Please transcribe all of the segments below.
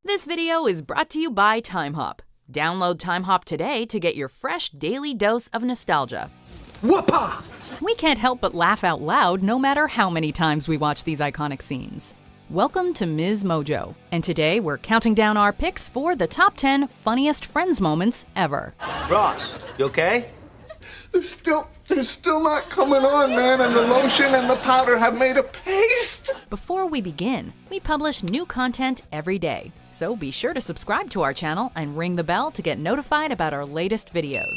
This video is brought to you by TimeHop. Download TimeHop today to get your fresh daily dose of nostalgia. Whoopah! We can't help but laugh out loud no matter how many times we watch these iconic scenes. Welcome to Ms. Mojo, and today we're counting down our picks for the top 10 funniest Friends moments ever. Ross, you okay? They're still not coming on, man, and the lotion and the powder have made a paste. Before we begin, we publish new content every day, so be sure to subscribe to our channel and ring the bell to get notified about our latest videos.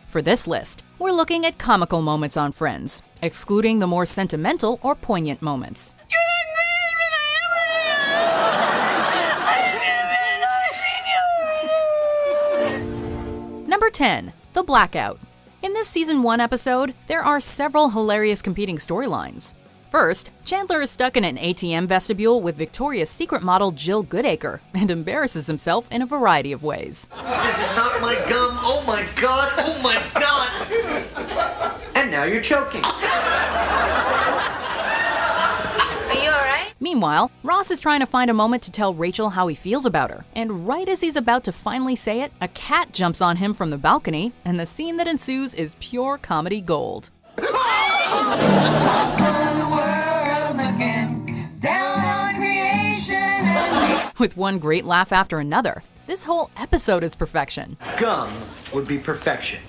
For this list, we're looking at comical moments on Friends, excluding the more sentimental or poignant moments. Number 10. The Blackout. In this Season 1 episode, there are several hilarious competing storylines. First, Chandler is stuck in an ATM vestibule with Victoria's Secret model Jill Goodacre and embarrasses himself in a variety of ways. This is not my gum. Oh my god. Oh my god. And now you're choking. Are you alright? Meanwhile, Ross is trying to find a moment to tell Rachel how he feels about her, and right as he's about to finally say it, a cat jumps on him from the balcony, and the scene that ensues is pure comedy gold. With one great laugh after another, this whole episode is perfection. Gum would be perfection.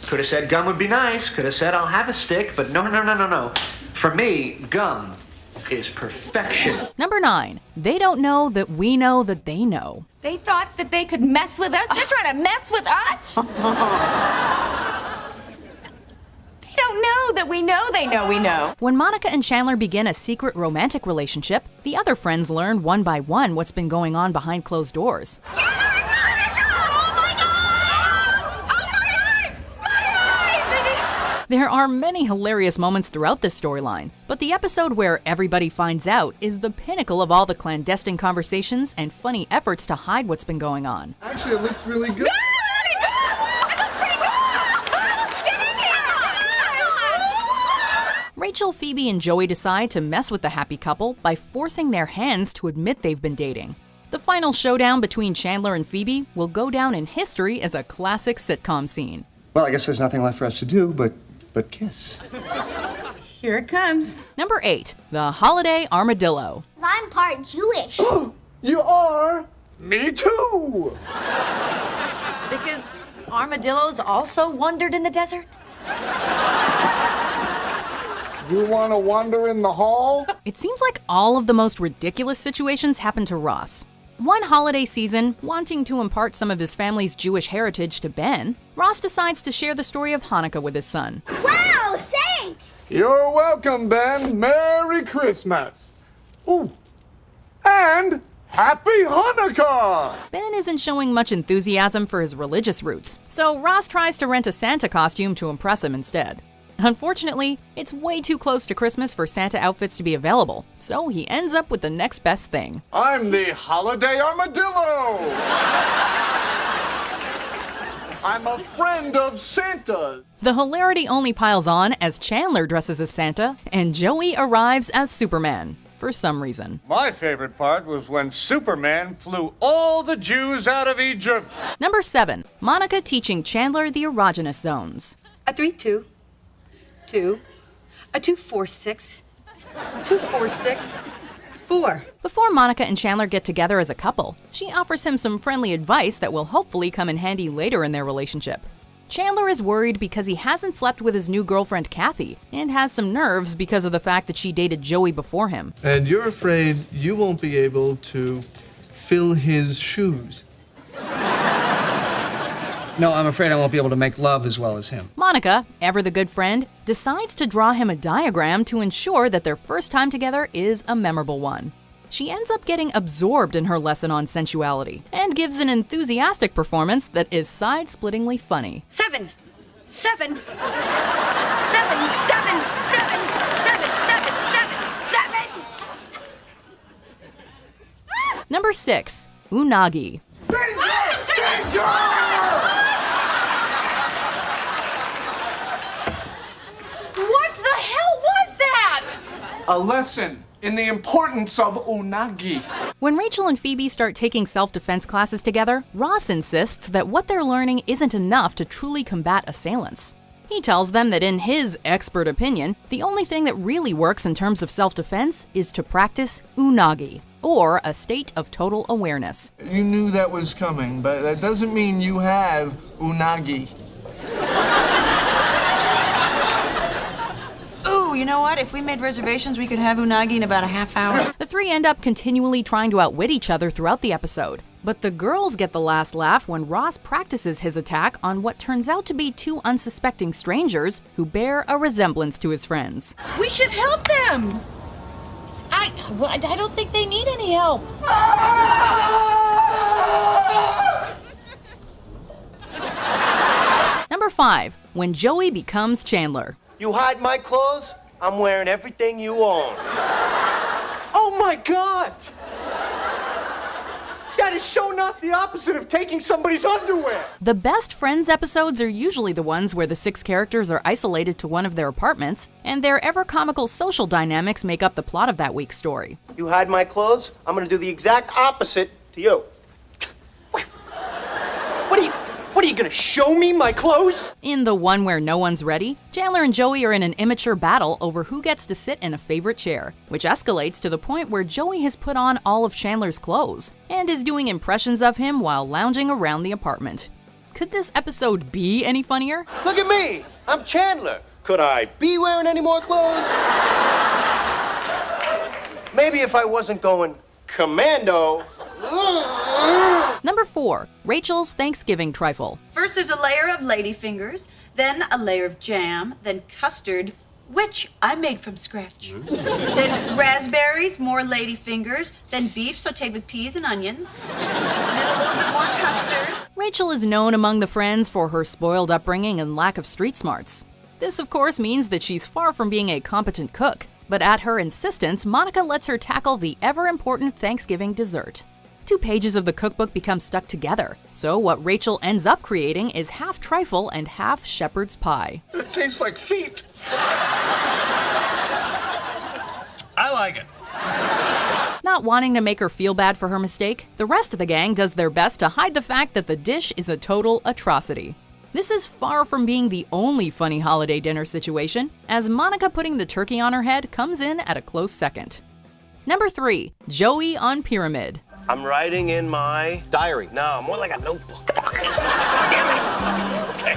Could have said gum would be nice. Could have said I'll have a stick, but no. For me, gum is perfection. Number 9. They don't know that we know that they know. They thought that they could mess with us? They're trying to mess with us? They don't know that we know they know we know. When Monica and Chandler begin a secret romantic relationship, the other friends learn one by one what's been going on behind closed doors. There are many hilarious moments throughout this storyline, but the episode where everybody finds out is the pinnacle of all the clandestine conversations and funny efforts to hide what's been going on. Actually, it looks really good. Rachel, Phoebe, and Joey decide to mess with the happy couple by forcing their hands to admit they've been dating. The final showdown between Chandler and Phoebe will go down in history as a classic sitcom scene. Well, I guess there's nothing left for us to do but kiss. Here it comes. Number 8. The Holiday Armadillo. I'm part Jewish. You are? Me too. Because armadillos also wandered in the desert? You want to wander in the hall? It seems like all of the most ridiculous situations happen to Ross. One holiday season, wanting to impart some of his family's Jewish heritage to Ben, Ross decides to share the story of Hanukkah with his son. Wow, thanks. You're welcome, Ben. Merry Christmas. Ooh. And Happy Hanukkah! Ben isn't showing much enthusiasm for his religious roots, so Ross tries to rent a Santa costume to impress him instead. Unfortunately, it's way too close to Christmas for Santa outfits to be available, so he ends up with the next best thing. I'm the Holiday Armadillo! I'm a friend of Santa. The hilarity only piles on as Chandler dresses as Santa and Joey arrives as Superman, for some reason. My favorite part was when Superman flew all the Jews out of Egypt. Number 7. Monica teaching Chandler the erogenous zones. A 3-2. 2. A 2-4-6. 2-4-6. 4. Before Monica and Chandler get together as a couple, she offers him some friendly advice that will hopefully come in handy later in their relationship. Chandler is worried because he hasn't slept with his new girlfriend Kathy, and has some nerves because of the fact that she dated Joey before him. And you're afraid you won't be able to fill his shoes. No, I'm afraid I won't be able to make love as well as him. Monica, ever the good friend, decides to draw him a diagram to ensure that their first time together is a memorable one. She ends up getting absorbed in her lesson on sensuality and gives an enthusiastic performance that is side-splittingly funny. 7. 7. 7. 7. 7. 7. 7. Number 6. Unagi. Danger! What the hell was that? A lesson in the importance of unagi. When Rachel and Phoebe start taking self-defense classes together, Ross insists that what they're learning isn't enough to truly combat assailants. He tells them that in his expert opinion, the only thing that really works in terms of self-defense is to practice unagi, or a state of total awareness. You knew that was coming, but that doesn't mean you have unagi. Ooh, you know what? If we made reservations, we could have unagi in about a half hour. The three end up continually trying to outwit each other throughout the episode. But the girls get the last laugh when Ross practices his attack on what turns out to be two unsuspecting strangers who bear a resemblance to his friends. We should help them. I don't think they need any help. Number 5. When Joey becomes Chandler. You hide my clothes, I'm wearing everything you own. Oh my God! That is so not the opposite of taking somebody's underwear. The best Friends episodes are usually the ones where the 6 characters are isolated to one of their apartments, and their ever-comical social dynamics make up the plot of that week's story. You hide my clothes, I'm gonna do the exact opposite to you. What are you gonna show me my clothes? In the one where no one's ready, Chandler and Joey are in an immature battle over who gets to sit in a favorite chair, which escalates to the point where Joey has put on all of Chandler's clothes and is doing impressions of him while lounging around the apartment. Could this episode be any funnier? Look at me, I'm Chandler. Could I be wearing any more clothes? Maybe if I wasn't going commando. Number 4. Rachel's Thanksgiving Trifle. First, there's a layer of ladyfingers, then a layer of jam, then custard, which I made from scratch. Then raspberries, more ladyfingers, then beef sauteed with peas and onions, then a little bit more custard. Rachel is known among the friends for her spoiled upbringing and lack of street smarts. This, of course, means that she's far from being a competent cook, but at her insistence, Monica lets her tackle the ever-important Thanksgiving dessert. 2 pages of the cookbook become stuck together, so what Rachel ends up creating is half trifle and half shepherd's pie. It tastes like feet. I like it. Not wanting to make her feel bad for her mistake, the rest of the gang does their best to hide the fact that the dish is a total atrocity. This is far from being the only funny holiday dinner situation, as Monica putting the turkey on her head comes in at a close second. Number 3. Joey on Pyramid. I'm writing in my diary. No, more like a notebook. Damn it! Okay.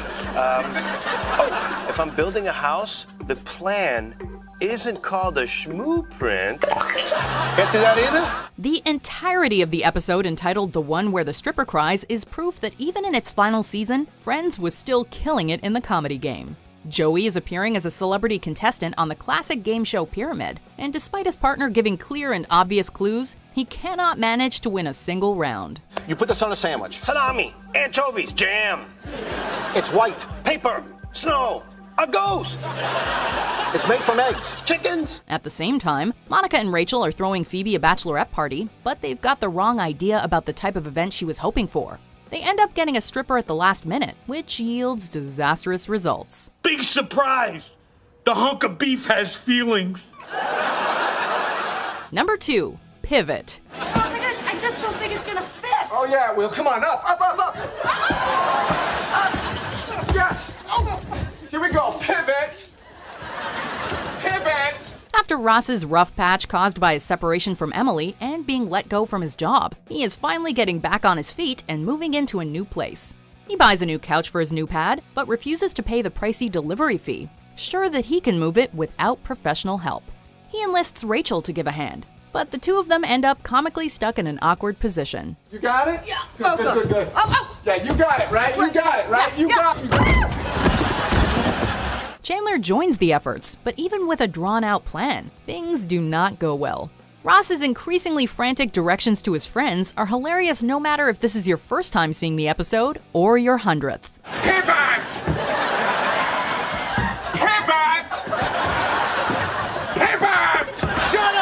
If I'm building a house, the plan isn't called a schmoo-print. Can't do that either? The entirety of the episode entitled The One Where the Stripper Cries is proof that even in its final season, Friends was still killing it in the comedy game. Joey is appearing as a celebrity contestant on the classic game show Pyramid, and despite his partner giving clear and obvious clues, he cannot manage to win a single round. You put this on a sandwich. Salami, anchovies, jam. It's white. Paper, snow, a ghost. It's made from eggs. Chickens. At the same time, Monica and Rachel are throwing Phoebe a bachelorette party, but they've got the wrong idea about the type of event she was hoping for. They end up getting a stripper at the last minute, which yields disastrous results. Big surprise! The hunk of beef has feelings. Number 2. Pivot. I just don't think it's gonna fit. Oh yeah, Will, come on, up. Yes. Oh. Here we go. Pivot. After Ross's rough patch caused by his separation from Emily and being let go from his job, he is finally getting back on his feet and moving into a new place. He buys a new couch for his new pad, but refuses to pay the pricey delivery fee, sure that he can move it without professional help. He enlists Rachel to give a hand, but the two of them end up comically stuck in an awkward position. You got it? Yeah. Good. Oh. Yeah, you got it, right? You got it, right? You got it. Chandler joins the efforts, but even with a drawn-out plan, things do not go well. Ross's increasingly frantic directions to his friends are hilarious no matter if this is your first time seeing the episode or your 100th. Pivot! Shut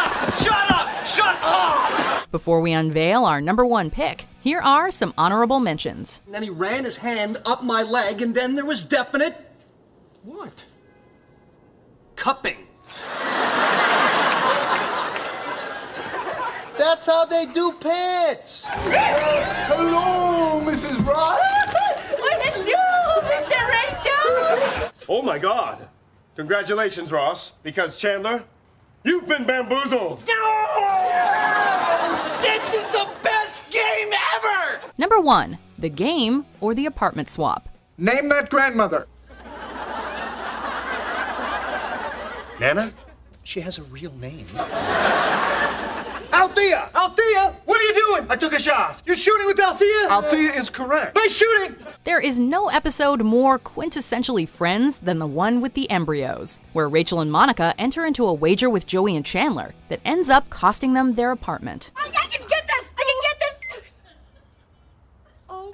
up! Before we unveil our number 1 pick, here are some honorable mentions. And then he ran his hand up my leg, and then there was definite... What? Cupping. That's how they do pits. Hello, Mrs. Ross. Well, hello, Mr. Rachel. Oh my God. Congratulations, Ross, because Chandler, you've been bamboozled. This is the best game ever. Number 1. The game or the apartment swap. Name that grandmother. Nana? She has a real name. Althea. Althea, what are you doing? I took a shot. You're shooting with Althea? Althea is correct. Nice shooting. There is no episode more quintessentially Friends than the one with the embryos, where Rachel and Monica enter into a wager with Joey and Chandler that ends up costing them their apartment. I can get this. I can get this. Oh,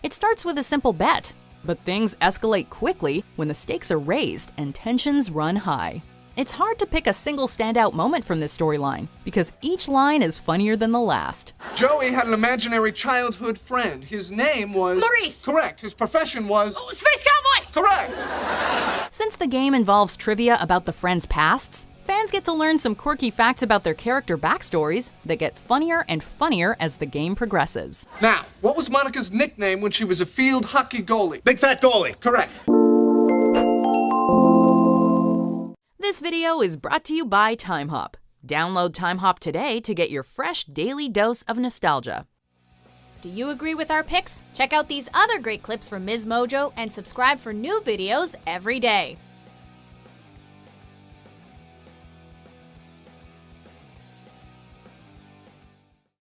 It starts with a simple bet, but things escalate quickly when the stakes are raised and tensions run high. It's hard to pick a single standout moment from this storyline, because each line is funnier than the last. Joey had an imaginary childhood friend. His name was... Maurice. Correct. His profession was... Oh, Space Cowboy. Correct. Since the game involves trivia about the friends' pasts, fans get to learn some quirky facts about their character backstories that get funnier and funnier as the game progresses. Now, what was Monica's nickname when she was a field hockey goalie? Big fat goalie. Correct. This video is brought to you by TimeHop. Download TimeHop today to get your fresh daily dose of nostalgia. Do you agree with our picks? Check out these other great clips from Ms. Mojo and subscribe for new videos every day.